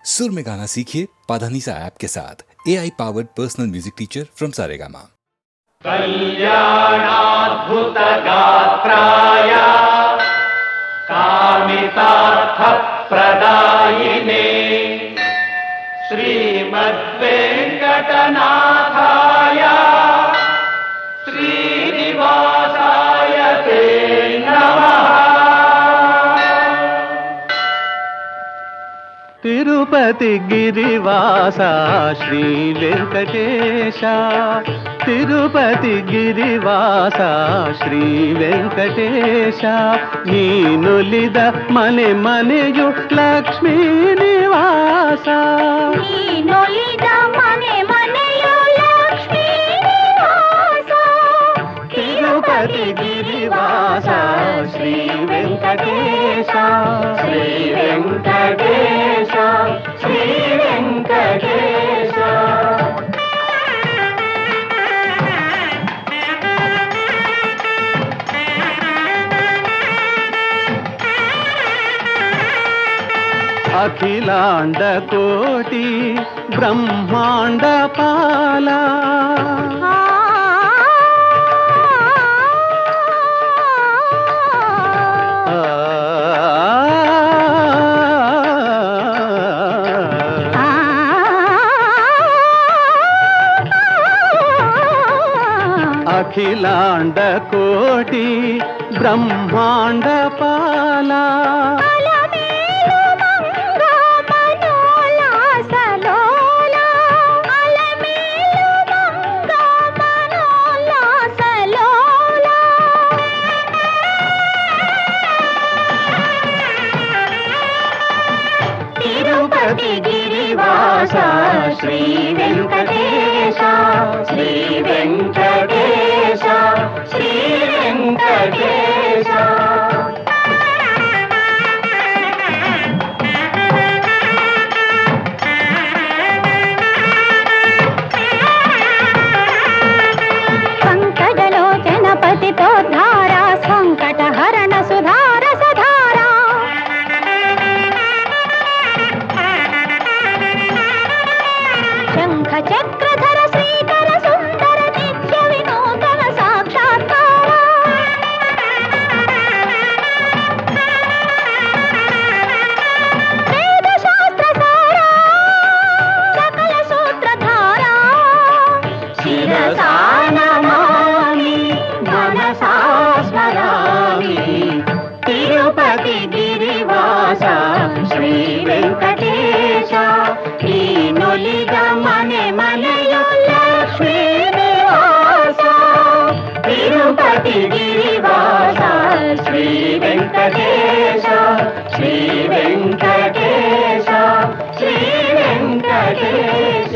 सुर में गाना सीखिए पाधानीसा ऐप के साथ AI powered personal music teacher from Saregama. कल्याणाद्भुत गात्राय कामितार्थ प्रदायिने श्रीमद्वेंकटनाथाय श्रीनिवासाय ते नमः। तिरुपति गिरिवास श्री वेंकटेश, तिरुपति गिरिवास श्री वेंकटेश, नीनुलिद मने मनेयु लक्ष्मी निवास, नीनुलिद मने मनेयु लक्ष्मी निवास, तिरुपति गिरिवास श्री वेंकटेश, श्री वेंकटेश, श्री वेंकटेश। अखिलांड कोटि ब्रह्मांड पाला, अखिलांड कोटि ब्रह्मांड पाला, गिरिवास श्री वेंकटेश, श्री वेंकटेश, श्री वेंकटेश। संकटलोचन पतितोद्धारा, संकटहरण सुधार सधारा, शंख चक्रधर श्रीकर सुंदर नित्य विनूतन साक्षात्कारा, वेद शास्त्र सारा, सकल सूत्रधारा, शिरसा नमामि मनसा स्मरामि, तिरुपति गिरिवास श्री वेंकटेश, नीनुलिद मने मनेयु लक्ष्मी निवास, तिरुपति गिरिवास श्री वेंकटेश, श्री वेंकटेश, श्री वेंकटेश।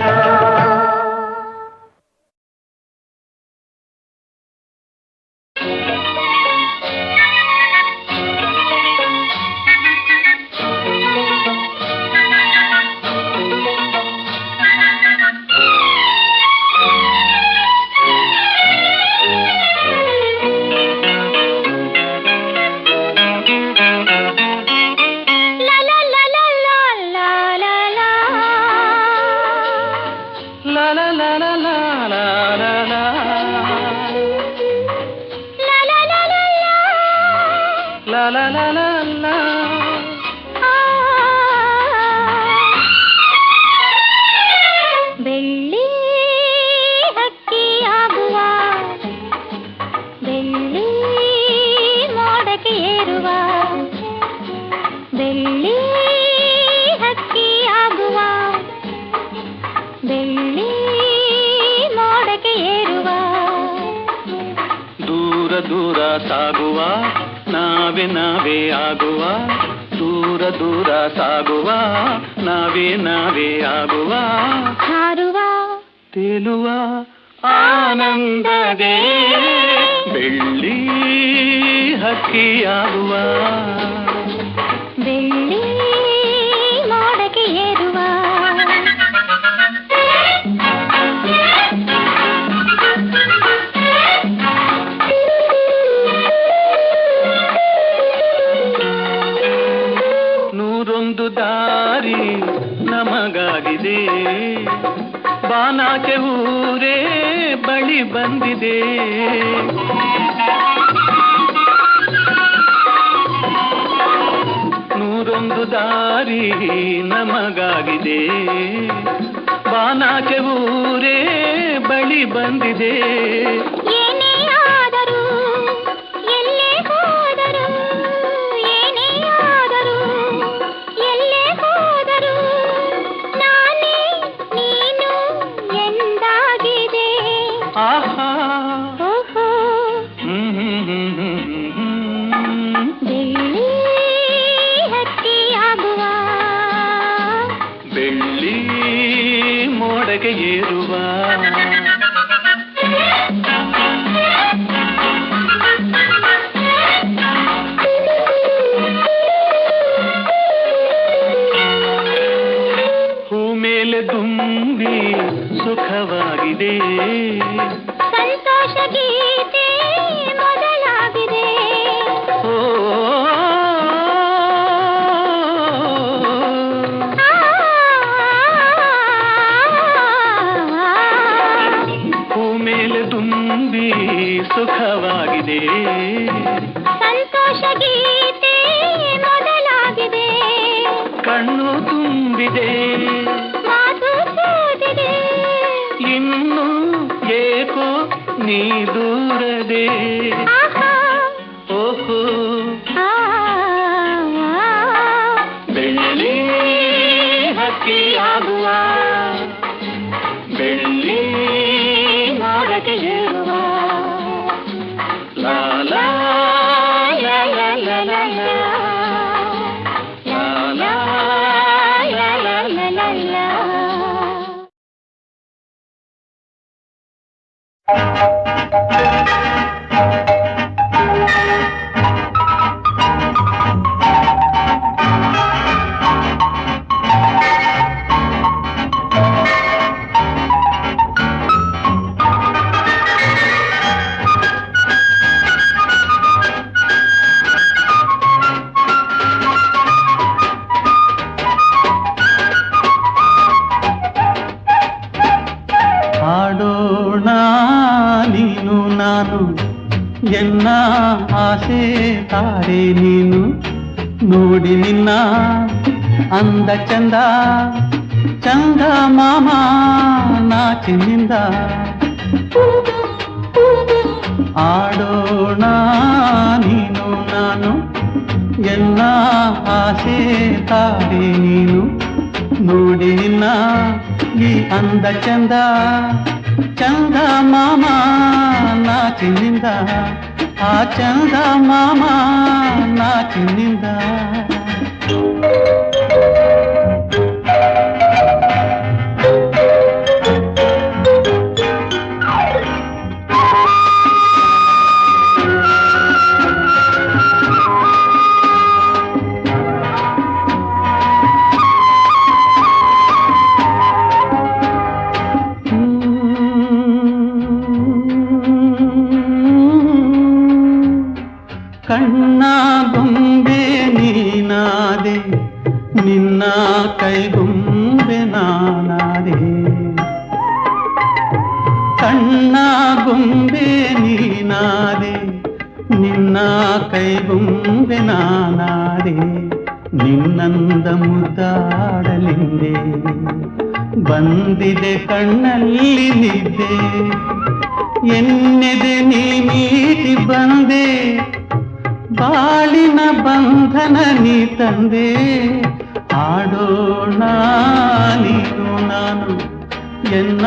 ಬೆಳ್ಳಿ ಹಕ್ಕಿಯಾಗುವ, ಬೆಳ್ಳಿ ಮೋಡಕ್ಕೆ ಏರುವ, ಬೆಳ್ಳಿ ಹಕ್ಕಿಯಾಗುವ, ಬೆಳ್ಳಿ ಮೋಡಕ್ಕೆ ಏರುವ, ದೂರ ದೂರ ಸಾಗುವ ನಾವೇ ನಾವೇ ಆಗುವ, ದೂರ ದೂರ ಸಾಗುವ ನಾವೇ ನಾವೇ ಆಗುವ, ಹಾರುವ ತೇಲುವ ಆನಂದದೇ ಬೆಳ್ಳಿ ಹಕ್ಕಿಯಾಗುವ, ಬೆಳ್ಳಿ ಮೋಡಕ್ಕೆ ಏರುವ, ನೂರೊಂದು ದಾರಿ ನಮ್ಮ ನಮಗಾಗಿದೆ ಬಾನಾಚೆ ಊರೇ ಬಳಿ ಬಂದಿದೆ ನೂರೊಂದು ದಾರಿ ನಮಗಾಗಿದೆ ಬಾನಾಚೆ ಊರೇ ಬಳಿ ಬಂದಿದೆ ಏನೇ ಆದರೂ ಎಲ್ಲೇ ಹೋದರೂ ಏನೇ ಆದರೂ ಎಲ್ಲೇ ಹೋದರೂ ನಾನೇ ನೀನು ಎಂದಾಗಿದೆ ಆಹಾ ಓಹೋ ಬೆಳ್ಳಿ ಹಕ್ಕಿಯಾಗುವ ಬೆಳ್ಳಿ ಮೋಡಗೆ ಏರುವ ಹೂ ಮೇಲೆ ದುಂಬಿ ಸುಖವಾಗಿದೆ ಸಂತೋಷ ಗೀತೆ ಮೊದಲಾಗಿದೆ ಓ ಹೂ ಮೇಲೆ ದುಂಬಿ ಸುಖವಾಗಿದೆ ಸಂತೋಷ ಗೀತೆ ಮೊದಲಾಗಿದೆ ಕಣ್ಣು ತುಂಬಿದೆ ಮಾತು ಸೋದಿದೆ ಇನ್ನು ಏಕೋ ನೀ ದೂರದೆ ಆಹಾ ಓಹೋ ಆ ಬೆಳ್ಳಿ ಹಕ್ಕಿಯಾಗುವ ಬೆಳ್ಳಿ ಮೋಡಕ್ಕೆ ಏರುವ ಲಾ ಲಾ ಲಾ ಲಾ ಲಾ ಲಾ ಲಾ. ಲಾ ಲಾ ಲಾ ಲಾ ಲಾ ಲಾ ಲಾ. ಆಡೋಣ ನೀನು ನಾನು ಎನ್ನ ಆಸೆ ತಾರೆ ನೀನು ನೋಡಿ ನಿನ್ನ ಅಂದ ಚಂದ ಚಂದ ಮಾಮ ನಾಚಿನಿಂದ ಆಡೋಣ ನೀನು ನಾನು ಎನ್ನ ಆಸೆ ತಾರೆ ನೀನು ನೋಡಿ ನಿನ್ನ ಈ ಅಂದ ಚಂದ ಚಂದ ಮಾಮ ನಾಚಿನಿಂದ ಆ ಚಂದ ಮಾಮ ನಾಚಿನಿಂದ ಕಣ್ಣ ಗೊಂಬೆ ನೀನಾದೆ ನಿನ್ನ ಕೈಗೊಂಬೆ ನಾನಾದೆ ಕಣ್ಣ ಗೊಂಬೆ ನೀನಾದೆ ನಿನ್ನ ಕೈಗೊಂಬೆ ನಾನಾದೆ ನಿನ್ನಂದ ಮುದ್ದಾಡಲಿಂದೆ ಬಂದಿದೆ ಕಣ್ಣಲ್ಲಿ ನಿದ್ದೆ ಎನ್ನೆದೆ ನೀ ಮೀಟಿ ಬಂದೆ ಬಾಳಿನ ಬಂಧನ ನೀ ತಂದೆ ಆಡೋಣ ನೀನು ನಾನು ಎನ್ನ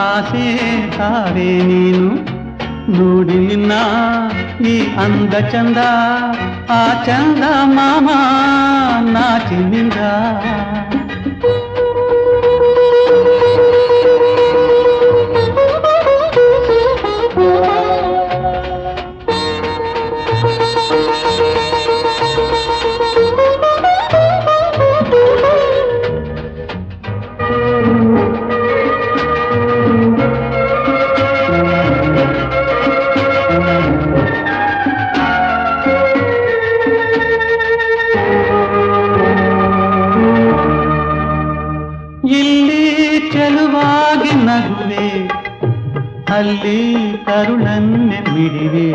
ಆಸೆ ತಾರೆ ನೀನು ನೋಡಿ ನಿನ್ನ ಈ ಅಂದ ಚಂದ ಆ ಚಂದ ಮಾಮ ನಾಚಿನಿಂದ ಇಲ್ಲಿ ಚೆಲುವಾಗಿ ನಗುವೆ, ಅಲ್ಲಿ ಕರುಳನ್ನೆ ಬಿಡಿವೆ,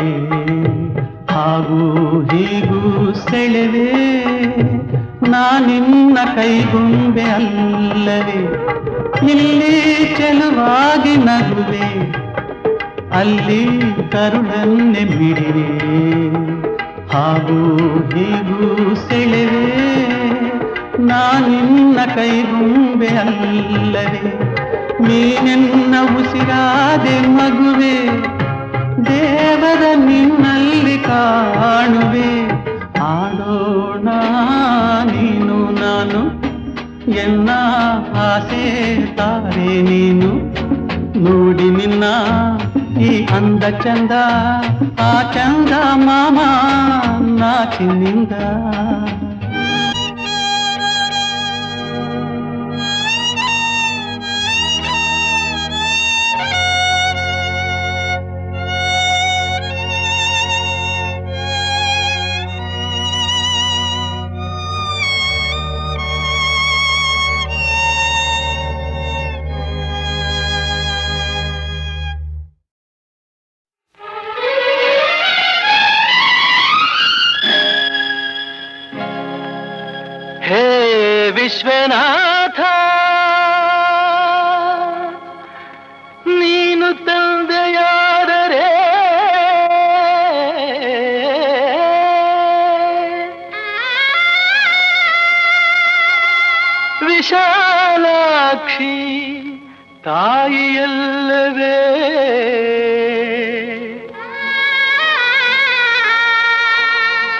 ಹಾಗೂ ಹೀಗೂ ಸೆಳೆವೆ, ನಾನಿನ್ನ ಕೈಗೊಂಬೆ ಅಲ್ಲವೇ. ಇಲ್ಲಿ ಚೆಲುವಾಗಿ ನಗುವೆ, ಅಲ್ಲಿ ಕರುಳನ್ನೆ ಬಿಡಿವೆ, ಹಾಗೂ ಹೀಗೂ ಸೆಳೆವೆ, ನಾನಿನ್ನ ಕೈಗೊಂಬೆ ಅಲ್ಲವೇ. ನೀನೆನ್ನ ಉಸಿರಾದೆ ಮಗುವೆ, ದೇವರ ನಿನ್ನಲ್ಲಿ ಕಾಣುವೆ. ಆಡೋಣ ನೀನು ನಾನು, ಎನ್ನ ಆಸೆ ತಾರೆ ನೀನು. ನೋಡಿ ನಿನ್ನ ಈ ಅಂದ ಚಂದ, ಆ ಚಂದ ಮಾಮ ನಾಚಿನಿಂದ. ವಿಶ್ವನಾಥ ನೀನು ತಂದೆಯಾದರೆ ವಿಶಾಲಾಕ್ಷಿ ತಾಯಿಯಲ್ಲವೇ.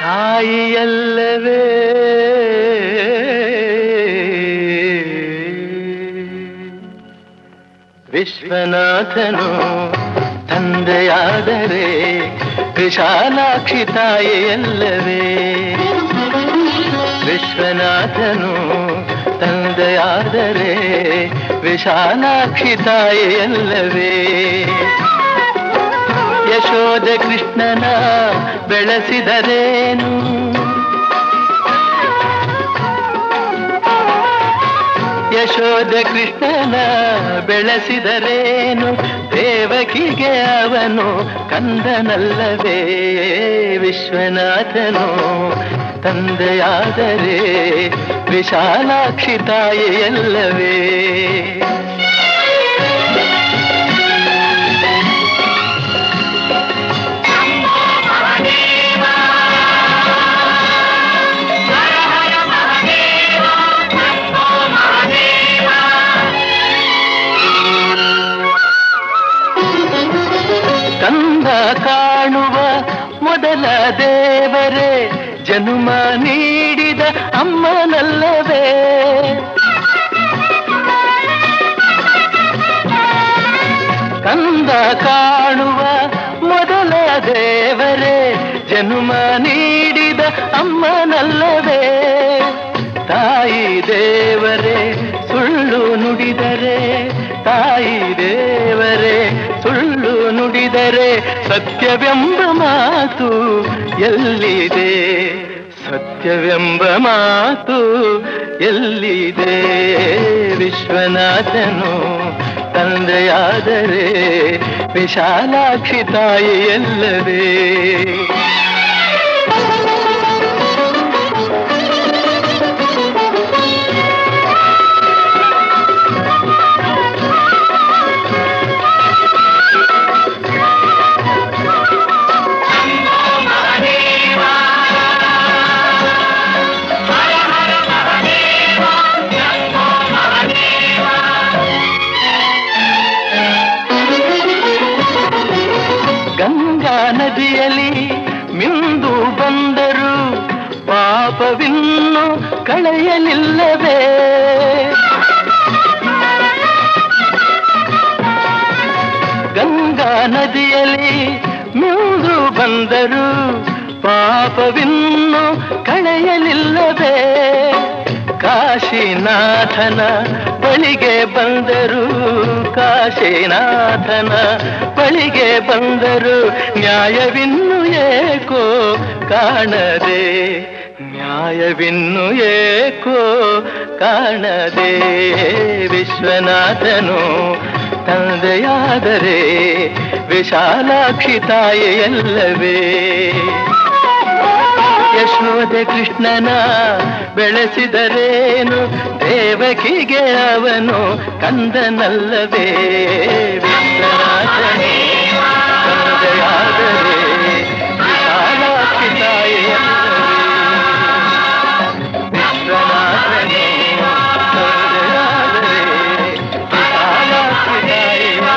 ತಾಯಿಯಲ್ಲವೇ. ವಿಶ್ವನಾಥನು ತಂದೆಯಾದರೆ ವಿಶಾಲಾಕ್ಷಿ ತಾಯಿಯಲ್ಲವೇ. ವಿಶ್ವನಾಥನು ತಂದೆಯಾದರೆ ವಿಶಾಲಾಕ್ಷಿ ತಾಯಿಯಲ್ಲವೇ. ಯಶೋಧ ಕೃಷ್ಣನ ಬೆಳೆಸಿದರೇನು, ಯಶೋಧ ಕೃಷ್ಣನ ಬೆಳೆಸಿದರೇನು, ದೇವಕಿಗೆ ಅವನು ಕಂದನಲ್ಲವೇ. ವಿಶ್ವನಾಥನು ತಂದೆಯಾದರೆ ವಿಶಾಲಾಕ್ಷಿ ತಾಯಿಯಲ್ಲವೇ. ಕಂದ ಕಾಣುವ ಮೊದಲ ದೇವರೇ, ಜನುಮ ನೀಡಿದ ಅಮ್ಮನಲ್ಲವೇ. ಕಂದ ಕಾಣುವ ಮೊದಲ ದೇವರೇ, ಜನುಮ ನೀಡಿದ ಅಮ್ಮನಲ್ಲವೇ. ತಾಯಿ ದೇವರೇ ಸುಳ್ಳು ನುಡಿದರೆ, ತಾಯಿ ದೇವರೇ ಸುಳ್ಳು ನುಡಿದರೆ, ಸತ್ಯವೆಂಬ ಮಾತು ಎಲ್ಲಿದೆ, ಸತ್ಯವೆಂಬ ಮಾತು ಎಲ್ಲಿದೆ. ವಿಶ್ವನಾಥನು ತಂದೆಯಾದರೆ ವಿಶಾಲಾಕ್ಷಿ ತಾಯಿಯಲ್ಲವೇ. ನದಿಯಲ್ಲಿ ಮಿಂದು ಬಂದರು ಪಾಪವಿನ್ನು ಕಳೆಯಲಿಲ್ಲವೇ. ಗಂಗಾ ನದಿಯಲ್ಲಿ ಮಿಂದು ಬಂದರು ಪಾಪವಿನ್ನು ಕಳೆಯಲಿಲ್ಲವೇ. ಕಾಶಿನಾಥನ ಬಳಿಗೆ ಬಂದರು, ಕಾಶಿನಾಥನ ಬಳಿಗೆ ಬಂದರು, ನ್ಯಾಯವಿನ್ನು ಏಕೋ ಕಾಣದೆ, ನ್ಯಾಯವಿನ್ನು ಏಕೋ ಕಾಣದೆ ವಿಶ್ವನಾಥನು ತಂದೆಯಾದರೆ ವಿಶಾಲಾಕ್ಷಿ ತಾಯಿಯಲ್ಲವೇ? ಯಶೋದೆ ಕೃಷ್ಣನ ಬೆಳೆಸಿದರೇನು, ದೇವಕಿಗೆ ಅವನು ಕಂದನಲ್ಲವೇ? ವಿಶ್ವನಾಥನೇ ತಂದೆಯಾದರೆ ವಿಶಾಲಾಕ್ಷಿ ತಾಯಿಯಲ್ಲವೇ? ವಿಶ್ವನಾಥನೇ ತಂದೆಯಾದರೆ ವಿಶಾಲಾಕ್ಷಿ ತಾಯಿಯಲ್ಲವೇ?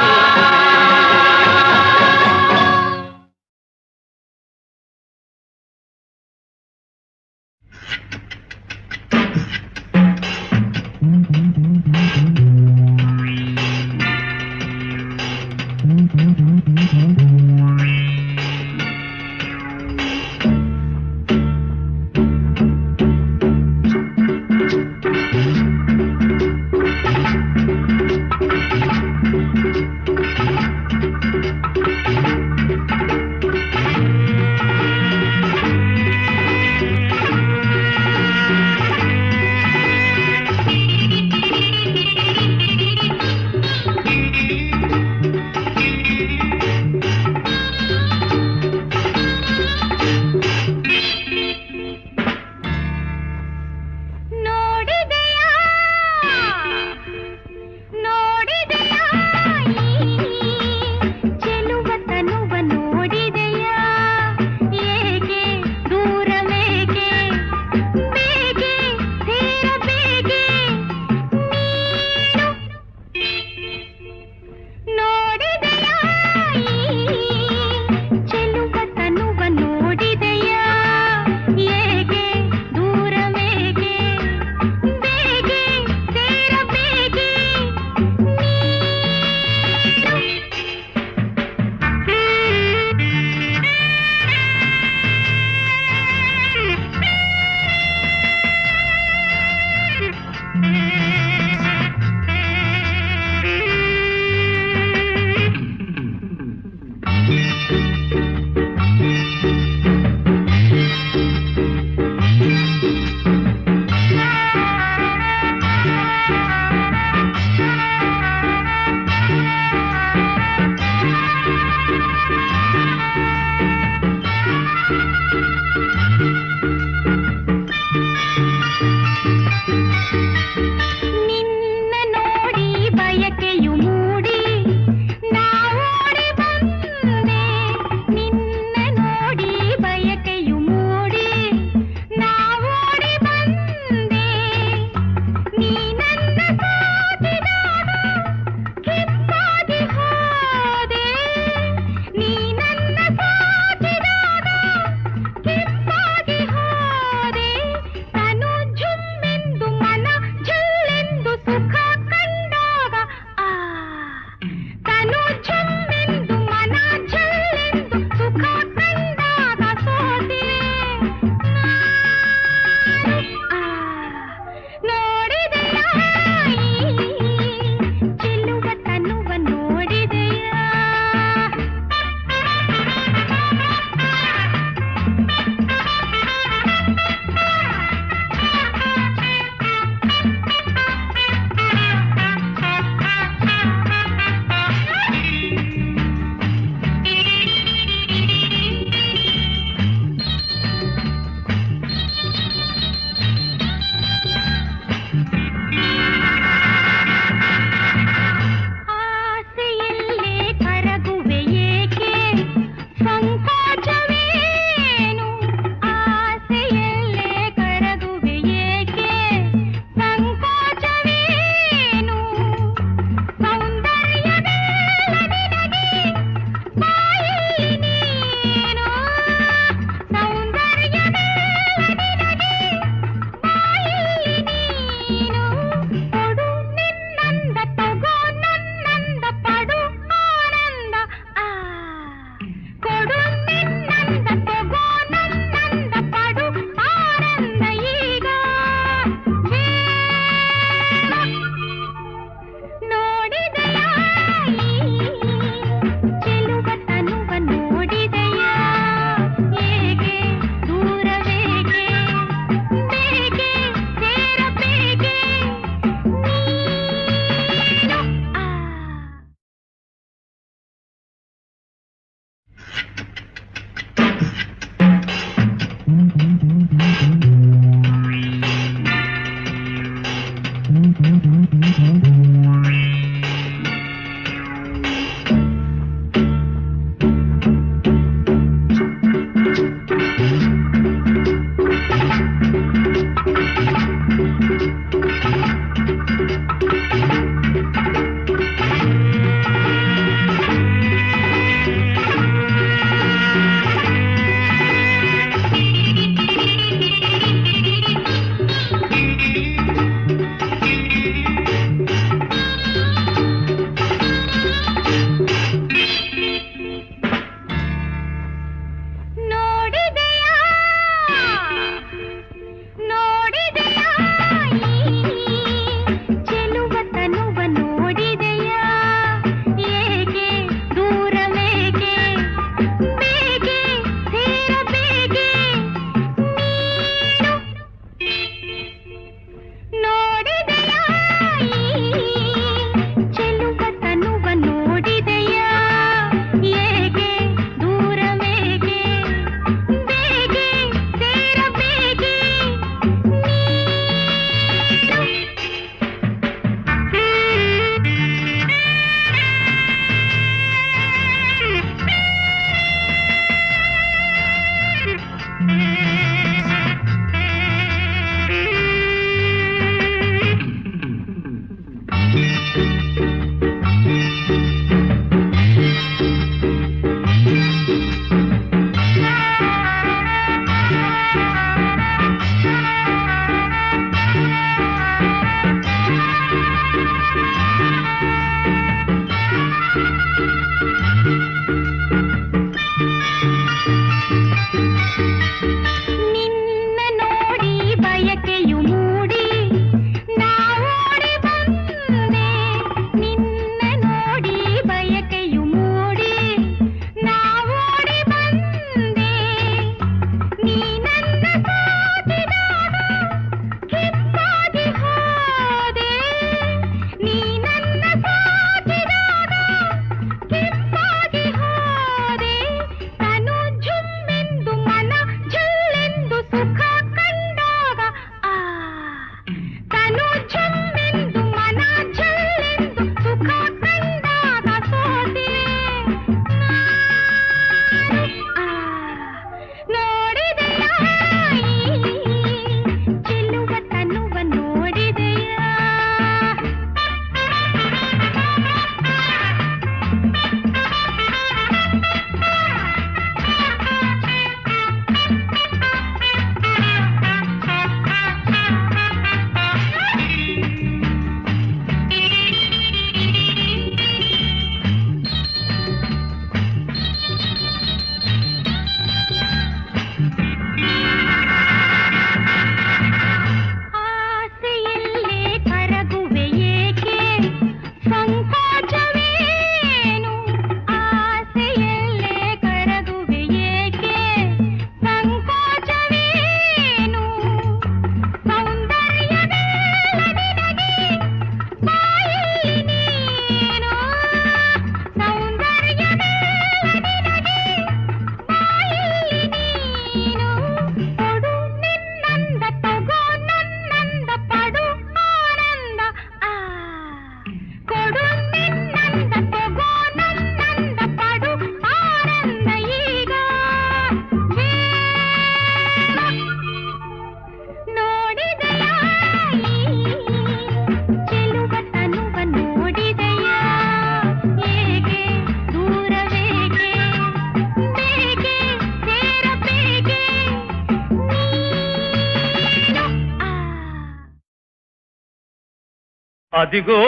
అదిగో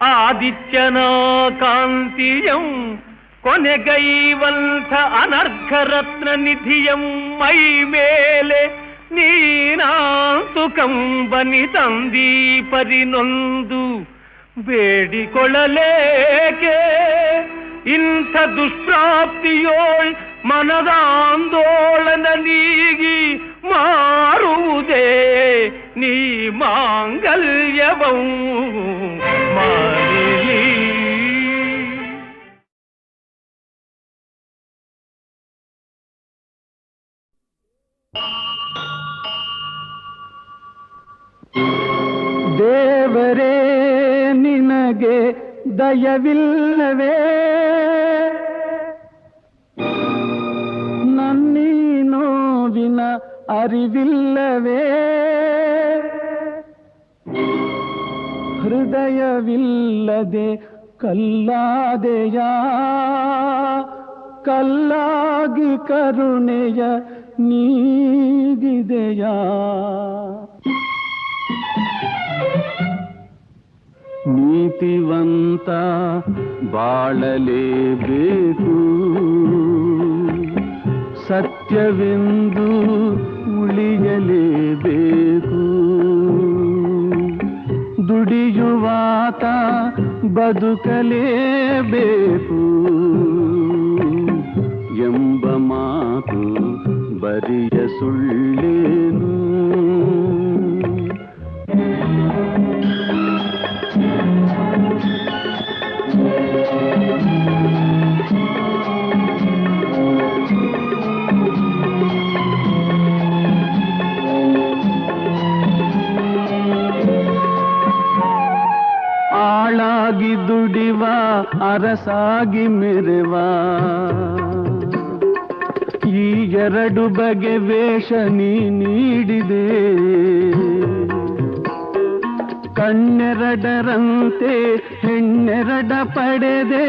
ఆదిత్యనా కాంతియం కొనెగైవంత అనర్ఘరత్న నిధియం మై మేలే ನೀನಾಂತುಕಂ ಬನಿ ತಂದೀಪರಿನೊಂದು ಬೇಡಿಕೊಳ್ಳಲೇಕೆ ಇಂಥ ದುಷ್ಪ್ರಾಪ್ತಿಯೋಳ್ ಮನದಾಂದೋಳನ ನೀಗಿ ಮಾರುವುದೇ ನೀ ಮಾಂಗಲ್ಯವಂ ಮಾಲಿನಿ. ದೇವರೇ ನಿನಗೆ ದಯವಿಲ್ಲವೇ ನನ್ನೀ ನೋವಿನ ಅರಿವಿಲ್ಲವೇ ಹೃದಯವಿಲ್ಲದೆ ಕಲ್ಲಾದೆಯ ಕಲ್ಲಾಗಿ ಕರುಣೆಯ ನೀಗಿದೆಯಾ ನೀತಿವಂತ ಬಾಳಲೇಬೇಕು ಸತ್ಯವೆಂದು ಉಳಿಯಲೇಬೇಕು ದುಡಿಯುವಾತ ಬದುಕಲೇಬೇಕು ಎಂಬ ಮಾತು ಬರಿಯ ಸುಳ್ಳೇನು ಆಳಾಗಿ ದುಡಿವ ಅರಸಾಗಿ ಮೆರೆವ ಈ ಎರಡು ಬಗೆ ವೇಷ ನೀಡಿದೆ ಕಣ್ಣೆರಡರಂತೆ ಹೆಣ್ಣೆರಡ ಪಡೆದೆ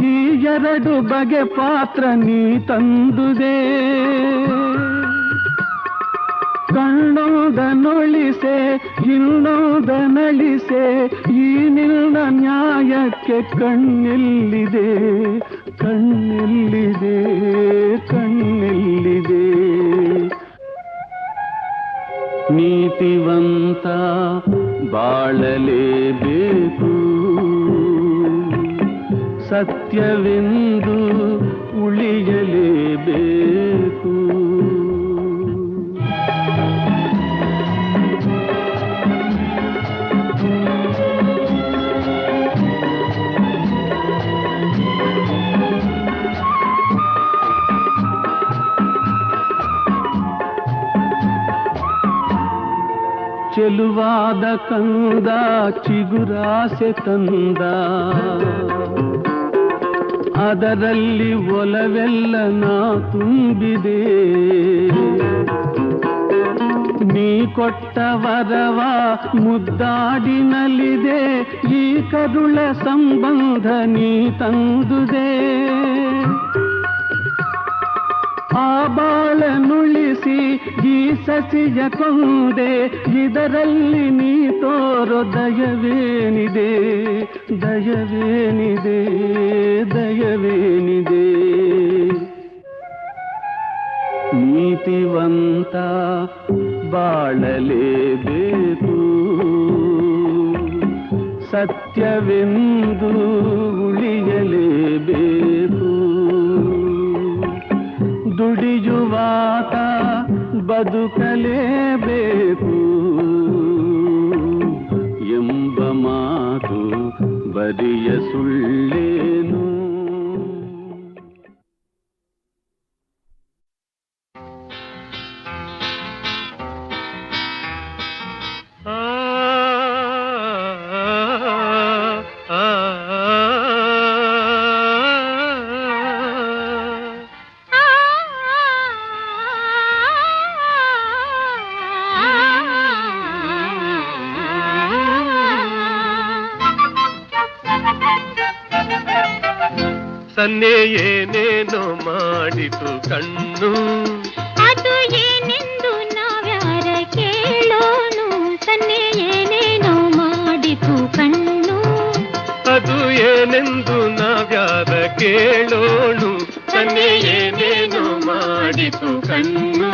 ಈ ಎರಡು ಬಗೆ ಪಾತ್ರ ನೀ ತಂದುದೆ ಕಣ್ಣೋದನೊಳಿಸೆ ಇನ್ನೋದನಳಿಸೆ ಈ ನಿನ್ನ ನ್ಯಾಯಕ್ಕೆ ಕಣ್ಣೆಲ್ಲಿದೆ ಕಣ್ಣೆಲ್ಲಿದೆ ಕಣ್ಣೆಲ್ಲಿದೆ ನೀತಿವಂತ ಬಾಳಲೇಬೇಕು ಸತ್ಯವೆಂದು ಉಳಿಯಲೇಬೇಕು ಚೆಲುವಾದ ಕಂದ ಚಿಗುರಾಸೆ ತಂದ ಅದರಲ್ಲಿ ಒಲವೆಲ್ಲ ನಾ ತುಂಬಿದೆ ನೀ ಕೊಟ್ಟ ವರವ ಮುದ್ದಾಡಿನಲ್ಲಿದೆ ಈ ಕರುಳ ಸಂಬಂಧ ನೀ ತಂದುದೆ ಆ ಬಾಳನುಳಿಸಿ ಈ ಸಸಿಯ ಕೊಂದೆ ಇದರಲ್ಲಿ ನೀ ತೋರೋ ದಯವೇನಿದೆ ದಯವೇನಿದೆ ದಯವೇನಿದೆ ನೀತಿವಂತ ಬಾಳಲೇಬೇಕು ಸತ್ಯವೆಂದು ಉಳಿಯಲೇಬೇಕು ದುಡಿಯುವಾತ ಬದುಕಲೇಬೇಕು ಎಂಬ ಮಾತು ಬರಿಯ ಸುಳ್ಳೇನು ಸನ್ನೆ ಏನೇನೋ ಮಾಡಿತು ಕಣ್ಣು ಅದು ಏನೆಂದು ನಾವ್ಯಾರ ಕೇಳೋನು ಸನ್ನೆ ಏನೇನೋ ಮಾಡಿತು ಕಣ್ಣು ಅದು ಏನೆಂದು ನಾವ್ಯಾರ ಕೇಳೋಣು ಸನ್ನೆ ಏನೇನೋ ಮಾಡಿತು ಕಣ್ಣು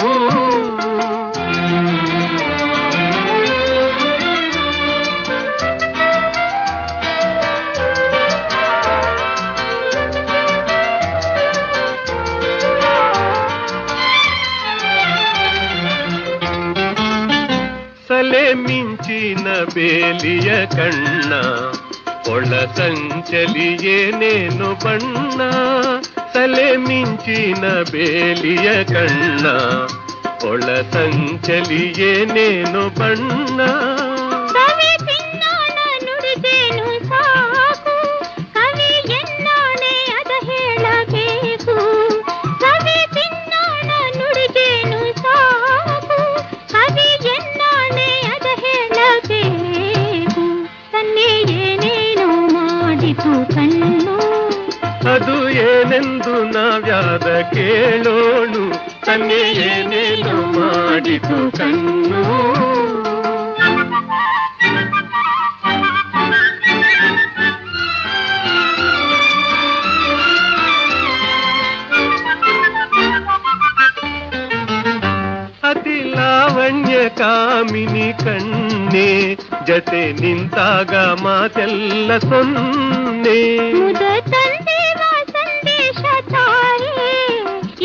ಸಲೆ ಮಿಂಚಿನ ಬೇಲಿಯ ಕಣ್ಣ ಒಳ ಸಂಚಲಿ ಏನೇನು ಬಣ್ಣ ಸಲೆ ಮಿಂಚಿನ ಬೇಲಿಯ ಕಣ್ಣ ಒಳ ಸಂಚಲಿ ಏನೇನು ಬಣ್ಣ ಸವಿ ಚಿನ್ನ ಏನೆಂದು ನಾವ್ಯಾದ ಕೇಳೋಣು ಕನ್ಯೆ ಏನೇನು ಮಾಡಿತು ಕಣ್ಣು. ಅತಿ ಲಾವಣ್ಯ ಕಾಮಿನಿ ಕಣ್ಣೆ ಜತೆ ನಿಂತಾಗ ಮಾತೆಲ್ಲ ಸೊನ್ನೆ. ಮುದ ತಂದೆವ ಸಂದೇಶ ತಾರೆ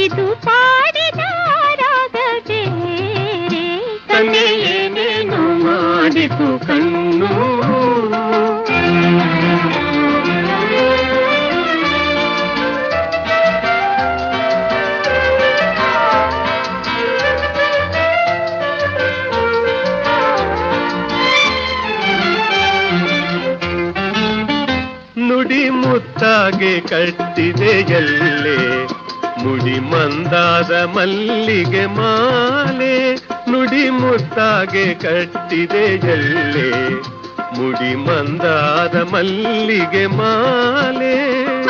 ಇದು ಪಾಡಿದ ರಾಗ ಬೇರೆ. ಕನ್ಯೆ ಏನೇನು ಮಾಡಿತು ಕಣ್ಣು. ನುಡಿ ಮುತ್ತಾಗೆ ಕಟ್ಟಿದೆ ಎಲ್ಲೆ ಮುಡಿ ಮಂದಾದ ಮಲ್ಲಿಗೆ ಮಾಲೆ. ನುಡಿ ಮುತ್ತಾಗೆ ಕಟ್ಟಿದೆ ಎಲ್ಲೆ ಮುಡಿ ಮಂದಾದ ಮಲ್ಲಿಗೆ ಮಾಲೆ.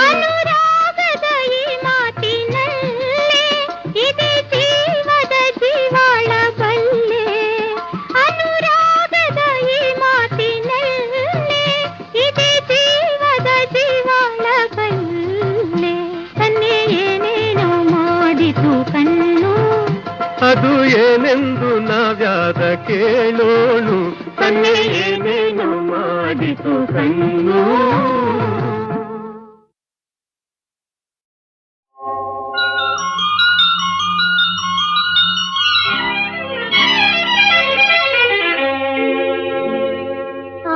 ಅನುರಾಗದ ಈ ಮಾತಿನಲ್ಲೇ ಇದೆ ಜೀವದ ಜೀವಾಳ ಬಲ್ಲೆ. ಅನುರಾಗದ ಈ ಮಾತಿನಲ್ಲೇ ಇದೆ ಜೀವದ ಜೀವಾಳ ಬಲ್ಲೆ. ಕನ್ಯೆ ಏನೇನೋ ಮಾಡಿತು ಕಣ್ಣು. ಅದು ಏನೆಂದು ನಾವ್ಯಾದ ಕೇಳೋಣು ಕನ್ಯೆ ಏನೇನು ಮಾಡಿತು ಕಣ್ಣು.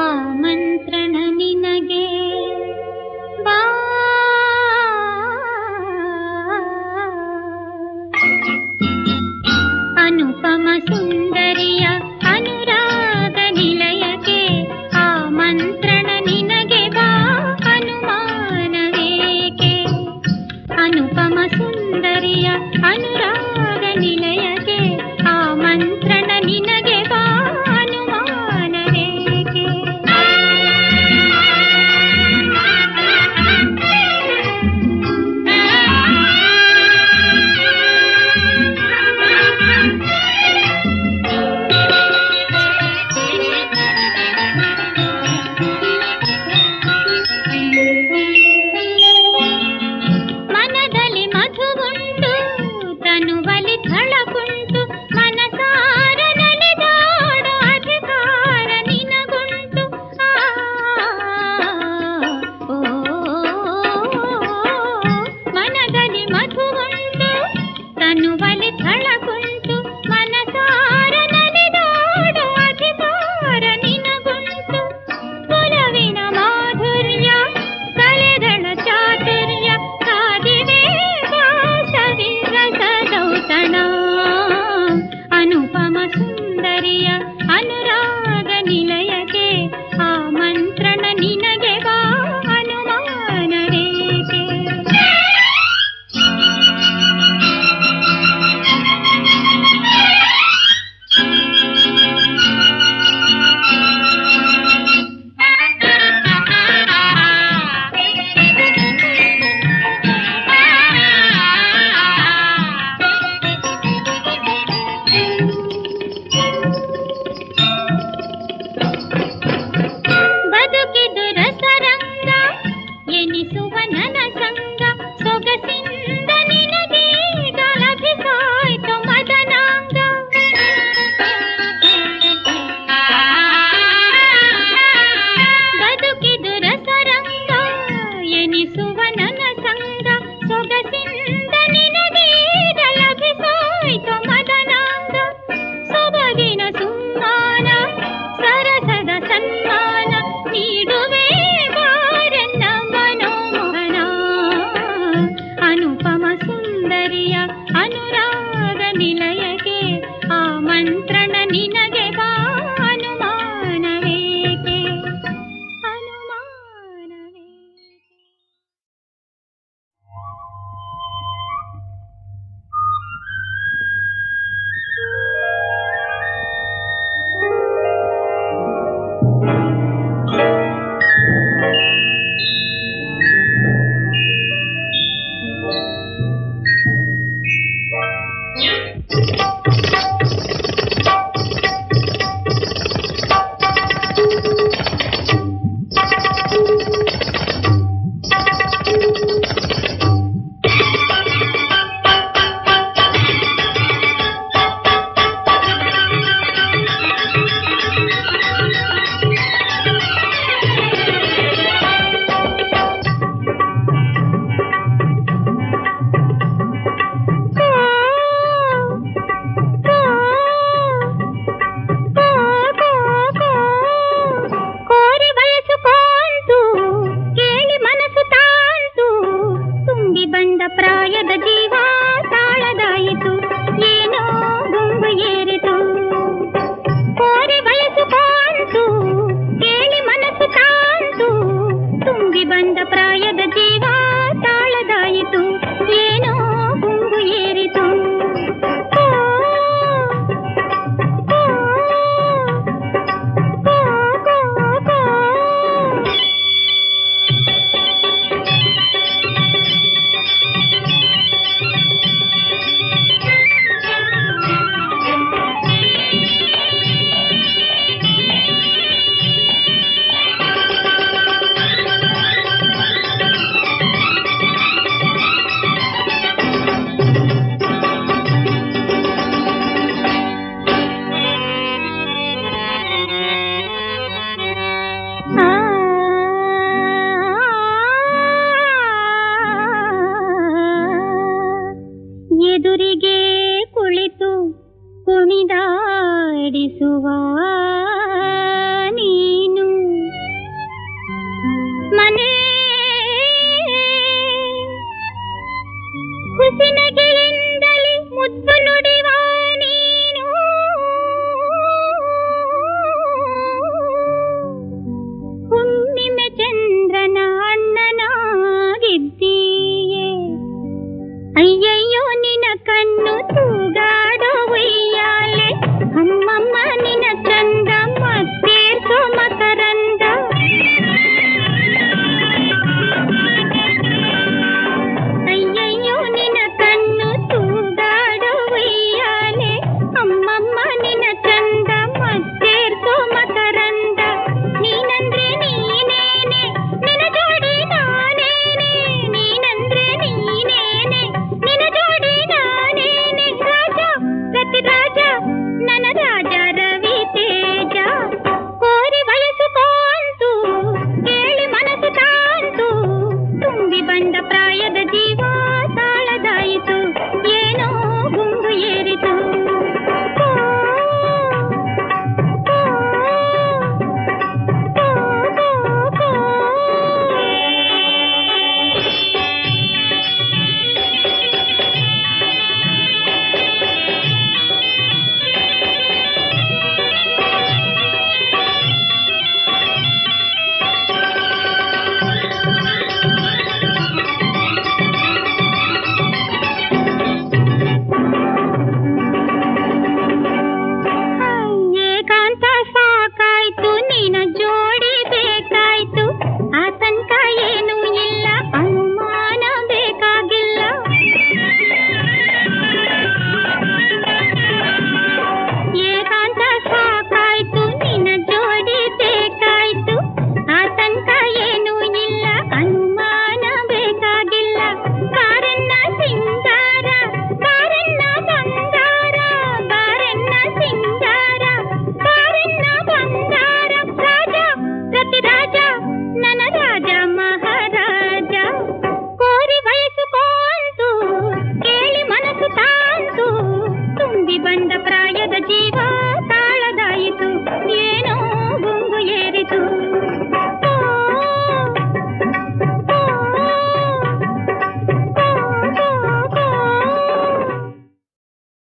ಆಮಂತ್ರಣ ನಿನಗೆ ಬಾ ಅನುಪಮ ಸುಂದರಿಯ ಅನುರಾಗ ನಿಲಯಕ್ಕೆ. ಆಮಂತ್ರಣ ನಿನಗೆ ಬಾ ಅನುಮಾನವೇಕೆ. ಅನುಪಮ ಸುಂದರಿಯ ಅನುರಾಗ ನಿಲಯಕ್ಕೆ. ಆಮಂತ್ರಣ ನಿನಗೆ ಬಾ ಅನುಮಾನವೇಕೆ. ಮನದಲ್ಲಿ ಮಧುವುಂಟು ತನು ನನ್ನ ರಾಜ ಮಹಾರಾಜ ಕೋರಿ ವಯಸ್ಸುಕೊಂತು ಕೇಳಿ ಮನಸ್ಸು ತಾಂತು ತುಂಬಿ ಬಂದ ಪ್ರಾಯದ ಜೀವ ತಾಳದಾಯಿತು ಏನೋ ಗುಂಗು ಏರಿ